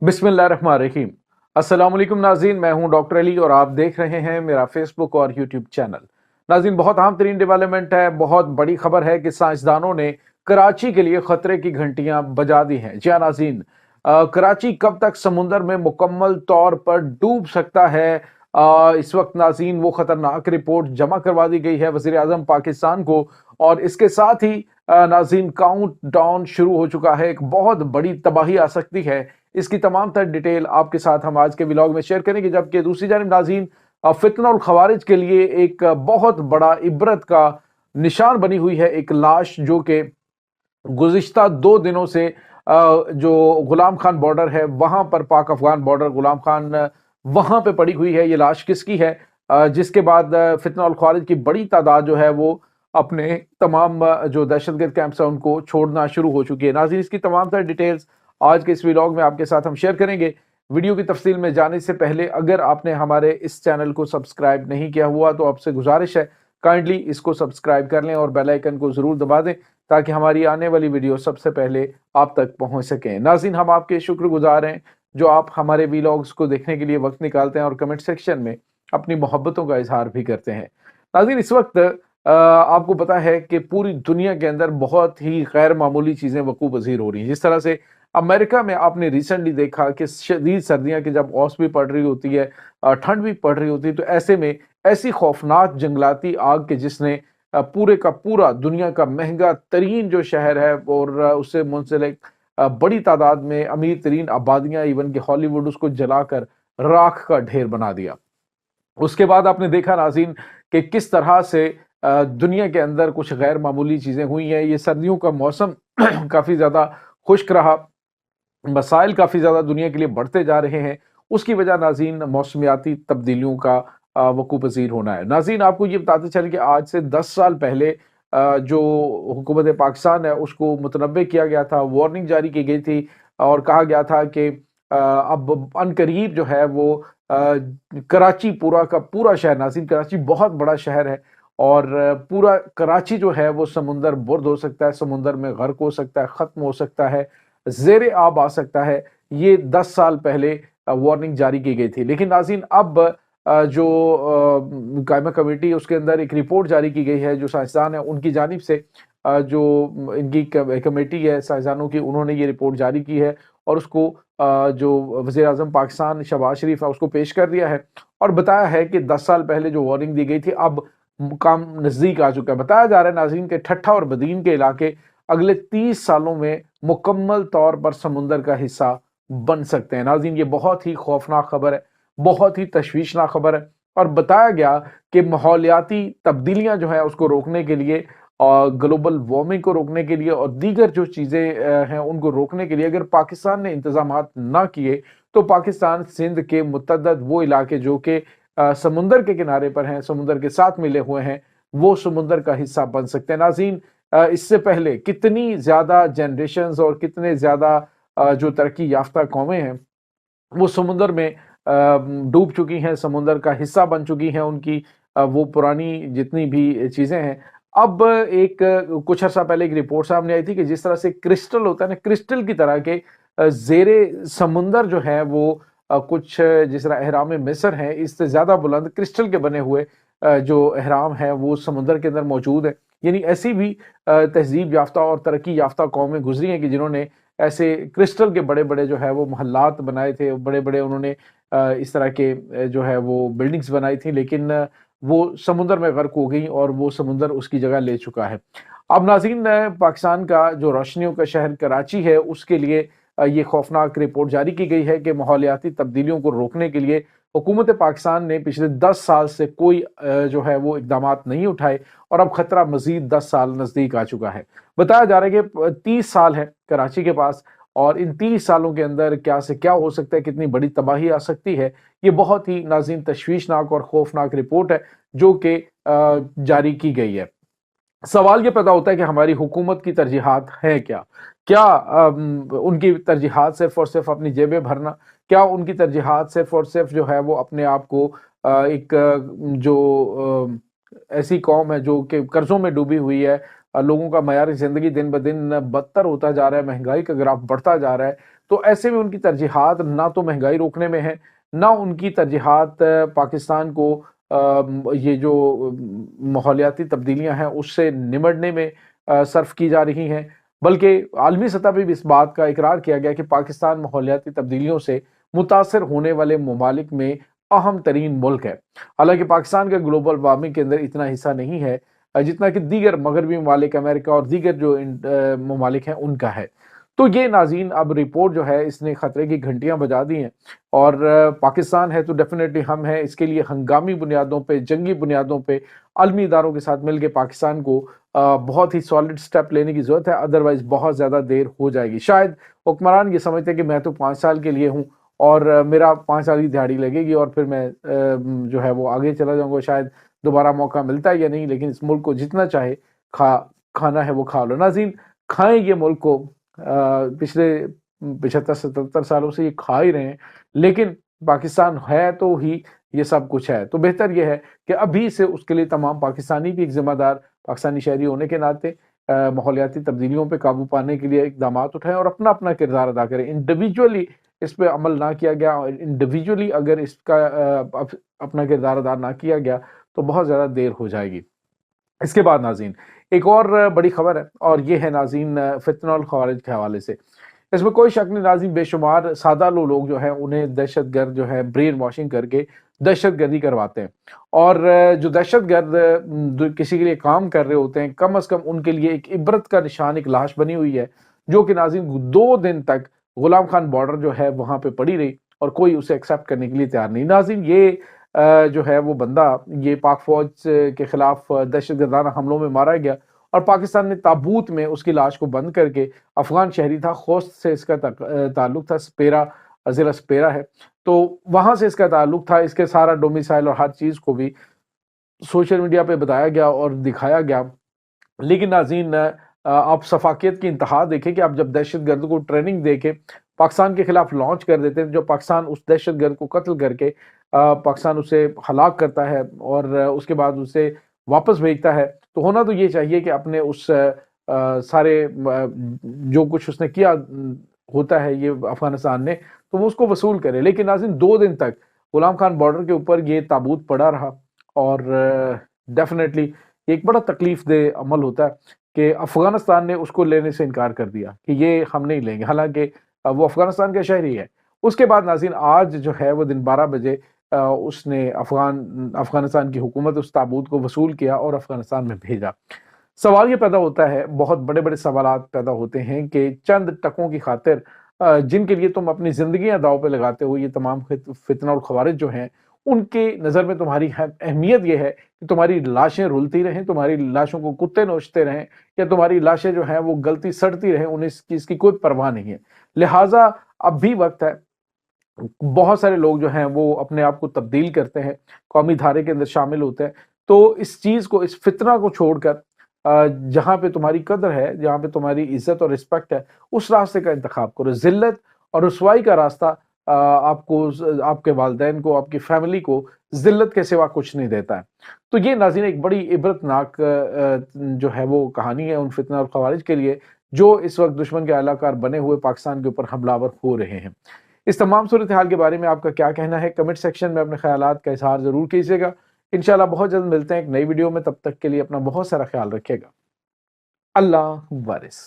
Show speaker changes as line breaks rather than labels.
बिस्मिल्लाहिर्रहमानिर्रहीम। अस्सलाम वालेकुम नाज़रीन, मैं हूं डॉक्टर अली और आप देख रहे हैं मेरा फेसबुक और यूट्यूब चैनल। नाज़रीन, बहुत अहम तरीन डेवलपमेंट है, बहुत बड़ी खबर है कि साइंसदानों ने कराची के लिए खतरे की घंटियां बजा दी हैं। जी हाँ नाज़रीन, कराची कब तक समुंदर में मुकम्मल तौर पर डूब सकता है, इस वक्त नाज़रीन वो खतरनाक रिपोर्ट जमा करवा दी गई है वज़ीर आज़म पाकिस्तान को, और इसके साथ ही नाज़रीन काउंट डाउन शुरू हो चुका है। एक बहुत बड़ी तबाही आ सकती है। इसकी तमाम तर डिटेल आपके साथ हम आज के व्लॉग में शेयर करेंगे। जबकि दूसरी जानिब नाज़रीन, फितना और खवारिज के लिए एक बहुत बड़ा इबरत का निशान बनी हुई है एक लाश, जो कि गुज़िश्ता 2 दिनों से जो गुलाम खान बॉर्डर है वहां पर, पाक अफगान बॉर्डर, गुलाम खान वहां पे पड़ी हुई है। ये लाश किसकी है? जिसके बाद फितना और खवारिज की बड़ी तादाद जो है वो अपने तमाम जो दहशतगर्द कैंप्स हैं उनको छोड़ना शुरू हो चुकी है। नाज़रीन, इसकी तमाम तर डिटेल्स आज के इस व्लॉग में आपके साथ हम शेयर करेंगे। वीडियो की तफसील में जाने से पहले अगर आपने हमारे इस चैनल को सब्सक्राइब नहीं किया हुआ तो आपसे गुजारिश है, काइंडली इसको सब्सक्राइब कर लें और बेल आइकन को जरूर दबा दें ताकि हमारी आने वाली वीडियो सबसे पहले आप तक पहुंच सकें। नाज़रीन, हम आपके शुक्रगुजार हैं जो आप हमारे व्लॉग्स को देखने के लिए वक्त निकालते हैं और कमेंट सेक्शन में अपनी मोहब्बतों का इजहार भी करते हैं। नाज़रीन, इस वक्त आपको पता है कि पूरी दुनिया के अंदर बहुत ही गैर मामूली चीज़ें वकूअ पज़ीर हो रही हैं। जिस तरह से अमेरिका में आपने रिसेंटली देखा कि शदीद सर्दियां की जब औस भी पड़ रही होती है, ठंड भी पड़ रही होती है, तो ऐसे में ऐसी खौफनाक जंगलाती आग के जिसने पूरे का पूरा दुनिया का महंगा तरीन जो शहर है और उससे मुंसलिक बड़ी तादाद में अमीर तरीन आबादियां, इवन कि हॉलीवुड, उसको जलाकर राख का ढेर बना दिया। उसके बाद आपने देखा नाज़रीन कि किस तरह से दुनिया के अंदर कुछ गैर मामूली चीज़ें हुई हैं। ये सर्दियों का मौसम काफ़ी ज़्यादा खुश्क रहा, मसाइल काफ़ी ज़्यादा दुनिया के लिए बढ़ते जा रहे हैं। उसकी वजह नाज़रीन मौसमियाती तब्दीलियों का वक़ूअ पज़ीर होना है। नाज़रीन, आपको ये बताते चलें कि आज से 10 साल पहले जो हुकूमत पाकिस्तान है उसको मुतनब्बे किया गया था, वार्निंग जारी की गई थी और कहा गया था कि अब अनकरीब जो है वो कराची पूरा का पूरा शहर, नाज़रीन कराची बहुत बड़ा शहर है और पूरा कराची जो है वो समुंदर बुर्द हो सकता है, समुंदर में गर्क हो सकता है, ख़त्म हो सकता है, ज़ेरे आब आ सकता है। ये 10 साल पहले वार्निंग जारी की गई थी। लेकिन नाज़रीन, अब जो कायमा कमेटी उसके अंदर एक रिपोर्ट जारी की गई है, जो साइंसदान है उनकी जानिब से जो इनकी कमेटी है साइंसदानों की, उन्होंने ये रिपोर्ट जारी की है और उसको जो वज़ीर आज़म पाकिस्तान शहबाज शरीफ है उसको पेश कर दिया है और बताया है कि 10 साल पहले जो वार्निंग दी गई थी अब काम नज़दीक आ चुका है। बताया जा रहा है नाज़रीन के ठट्ठा और बदीन के इलाके अगले 30 सालों में मुकम्मल तौर पर समुंदर का हिस्सा बन सकते हैं। नाज़रीन, ये बहुत ही खौफनाक खबर है, बहुत ही तशवीशनाक खबर है और बताया गया कि माहौलियाती तब्दीलियां जो है उसको रोकने के लिए और ग्लोबल वार्मिंग को रोकने के लिए और दीगर जो चीज़ें हैं उनको रोकने के लिए अगर पाकिस्तान ने इंतजामात ना किए तो पाकिस्तान सिंध के मुतअद्दिद वो इलाके जो कि समुंदर के किनारे पर हैं, समुंदर के साथ मिले हुए हैं, वो समुंदर का हिस्सा बन सकते हैं। नाज़रीन, इससे पहले कितनी ज़्यादा जनरेशन्स और कितने ज़्यादा जो तरक्की याफ्ता कौमें हैं वो समुंदर में डूब चुकी हैं, समुंदर का हिस्सा बन चुकी हैं। उनकी वो पुरानी जितनी भी चीज़ें हैं, अब एक कुछ अर्सा पहले एक रिपोर्ट सामने आई थी कि जिस तरह से क्रिस्टल होता है ना, क्रिस्टल की तरह के ज़ेरे समुंदर जो है वो कुछ जिस तरह अहराम मिस्र हैं, इससे ज़्यादा बुलंद क्रिस्टल के बने हुए जो अहराम हैं वो समुंदर के अंदर मौजूद है। यानी ऐसी भी तहज़ीब याफ्ता और तरक्की याफ्ता कौमें गुजरी हैं कि जिन्होंने ऐसे क्रिस्टल के बड़े-बड़े जो है वो मोहल्लात बनाए थे, बड़े-बड़े उन्होंने इस तरह के जो है वो बिल्डिंग्स बनाई थी, लेकिन वो समुंदर में गर्क हो गई और वो समुंदर उसकी जगह ले चुका है। अब नाज़रीन, पाकिस्तान का जो रोशनियों का शहर कराची है उसके लिए ये खौफनाक रिपोर्ट जारी की गई है कि माहौलियाती तब्दीलियों को रोकने के लिए हुकूमत पाकिस्तान ने पिछले 10 साल से कोई जो है वो इक़दामात नहीं उठाए और अब खतरा मज़ीद 10 साल नज़दीक आ चुका है। बताया जा रहा है कि 30 साल है कराची के पास और इन 30 सालों के अंदर क्या से क्या हो सकता है, कितनी बड़ी तबाही आ सकती है। ये बहुत ही नाज़रीन तशवीशनाक और खौफनाक रिपोर्ट है जो कि जारी की गई है। सवाल ये पैदा होता है कि हमारी हुकूमत की तरजीहात है क्या? क्या उनकी तरजीहात सिर्फ़ और सिर्फ़ अपनी जेबें भरना? क्या उनकी तरजीहात सिर्फ़ और सिर्फ़ जो है वो अपने आप को एक जो ऐसी कौम है जो कि कर्ज़ों में डूबी हुई है, लोगों का मयार ज़िंदगी दिन ब दिन बदतर होता जा रहा है, महँगाई का ग्राफ़ बढ़ता जा रहा है, تو ایسے میں ان کی ترجیحات نہ تو مہنگائی روکنے میں ہے، نہ ان کی ترجیحات پاکستان کو یہ جو ماحولیاتی تبدیلیاں ہیں اس سے نمٹنے میں صرف کی جا رہی ہیں، بلکہ عالمی سطح پہ بھی اس بات کا اقرار کیا گیا کہ پاکستان ماحولیاتی تبدیلیوں سے متاثر ہونے والے ممالک میں اہم ترین ملک ہے۔ حالانکہ پاکستان کا گلوبل وارمنگ کے اندر اتنا حصہ نہیں ہے جتنا کہ دیگر مغربی ممالک، امریکہ اور دیگر جو ممالک ہیں ان کا ہے۔ تو یہ ناظرین اب رپورٹ جو ہے اس نے خطرے کی گھنٹیاں بجا دی ہیں، اور پاکستان ہے تو ڈیفینیٹلی ہم ہیں، اس کے لیے ہنگامی بنیادوں پہ، جنگی بنیادوں پہ عالمی اداروں کے ساتھ مل کے پاکستان کو بہت ہی سالڈ سٹیپ لینے کی ضرورت ہے، ادروائز بہت زیادہ دیر ہو جائے گی۔ شاید حکمران یہ سمجھتے ہیں کہ میں تو 5 سال کے لیے ہوں اور میرا 5 سال کی دہاڑی لگے گی اور پھر میں جو ہے وہ آگے چلا جاؤں گا، شاید دوبارہ موقع ملتا ہے یا نہیں، لیکن اس ملک کو جتنا چاہے کھانا ہے وہ کھا لو۔ ناظرین کھائیں یہ ملک کو، پچھلے 75-77 سالوں سے یہ کھا ہی رہے ہیں، لیکن پاکستان ہے تو ہی یہ سب کچھ ہے۔ تو بہتر یہ ہے کہ ابھی سے اس کے لیے تمام پاکستانی بھی ایک ذمہ دار پاکستانی شہری ہونے کے ناطے ماحولیاتی تبدیلیوں پہ قابو پانے کے لیے اقدامات اٹھائیں اور اپنا اپنا کردار ادا کریں۔ انڈیویجولی اس پہ عمل نہ کیا گیا، اور انڈیویجولی اگر اس کا اپنا کردار ادا نہ کیا گیا تو بہت زیادہ دیر ہو جائے گی۔ اس کے بعد ناظرین ایک اور بڑی خبر ہے، اور یہ ہے ناظرین فتنہ الخوارج کے حوالے سے۔ اس میں کوئی شک نہیں ناظرین، بے شمار سادہ لوگ جو ہیں انہیں دہشت گرد جو ہے برین واشنگ کر کے دہشت گردی کرواتے ہیں، اور جو دہشت گرد کسی کے لیے کام کر رہے ہوتے ہیں کم از کم ان کے لیے ایک عبرت کا نشان ایک لاش بنی ہوئی ہے، جو کہ ناظرین 2 دن تک غلام خان بارڈر جو ہے وہاں پہ پڑی رہی اور کوئی اسے ایکسیپٹ کرنے کے لیے تیار نہیں۔ ناظرین یہ جو ہے وہ بندہ یہ پاک فوج کے خلاف دہشت گردانہ حملوں میں مارا گیا، اور پاکستان نے تابوت میں اس کی لاش کو بند کر کے، افغان شہری تھا، خوست سے اس کا تعلق تھا، سپیرا ضلع سپیرا ہے، تو وہاں سے اس کا تعلق تھا۔ اس کے سارا ڈومیسائل اور ہر چیز کو بھی سوشل میڈیا پہ بتایا گیا اور دکھایا گیا، لیکن ناظرین آپ شفافیت کی انتہا دیکھیں کہ آپ جب دہشت گرد کو ٹریننگ دے کے پاکستان کے خلاف لانچ کر دیتے ہیں، جو پاکستان اس دہشت گرد کو قتل کر کے پاکستان اسے ہلاک کرتا ہے اور اس کے بعد اسے واپس بھیجتا ہے، تو ہونا تو یہ چاہیے کہ اپنے اس سارے جو کچھ اس نے کیا ہوتا ہے یہ افغانستان نے، تو وہ اس کو وصول کرے۔ لیکن ناظرین 2 دن تک غلام خان بارڈر کے اوپر یہ تابوت پڑا رہا، اور ڈیفینیٹلی ایک بڑا تکلیف دہ عمل ہوتا ہے کہ افغانستان نے اس کو لینے سے انکار کر دیا کہ یہ ہم نہیں لیں گے، حالانکہ وہ افغانستان کا شہری ہے۔ اس کے بعد ناظرین آج جو ہے وہ دن 12 بجے اس نے افغانستان کی حکومت اس تابوت کو وصول کیا اور افغانستان میں بھیجا۔ سوال یہ پیدا ہوتا ہے، بہت بڑے بڑے سوالات پیدا ہوتے ہیں کہ چند ٹکوں کی خاطر جن کے لیے تم اپنی زندگیاں داؤ پہ لگاتے ہو، یہ تمام فتنہ اور خوارج جو ہیں، ان کے نظر میں تمہاری اہمیت یہ ہے کہ تمہاری لاشیں رلتی رہیں، تمہاری لاشوں کو کتے نوچتے رہیں، یا تمہاری لاشیں جو ہیں وہ گلتی سڑتی رہیں، انہیں اس چیز کی کوئی پرواہ نہیں ہے۔ لہٰذا اب بھی وقت ہے، بہت سارے لوگ جو ہیں وہ اپنے آپ کو تبدیل کرتے ہیں، قومی دھارے کے اندر شامل ہوتے ہیں، تو اس چیز کو، اس فتنہ کو چھوڑ کر جہاں پہ تمہاری قدر ہے، جہاں پہ تمہاری عزت اور رسپیکٹ ہے، اس راستے کا انتخاب کرو۔ ذلت اور رسوائی کا راستہ آپ کو، آپ کے والدین کو، آپ کی فیملی کو ذلت کے سوا کچھ نہیں دیتا ہے۔ تو یہ ناظرین ایک بڑی عبرتناک جو ہے وہ کہانی ہے ان فتنہ اور خوارج کے لیے جو اس وقت دشمن کے اعلی کار بنے ہوئے پاکستان کے اوپر حملہ آور ہو رہے ہیں۔ اس تمام صورتحال کے بارے میں آپ کا کیا کہنا ہے؟ کمنٹ سیکشن میں اپنے خیالات کا اظہار ضرور کیجیے گا۔ انشاءاللہ بہت جلد ملتے ہیں ایک نئی ویڈیو میں، تب تک کے لیے اپنا بہت سارا خیال رکھیے گا۔ اللہ وارث۔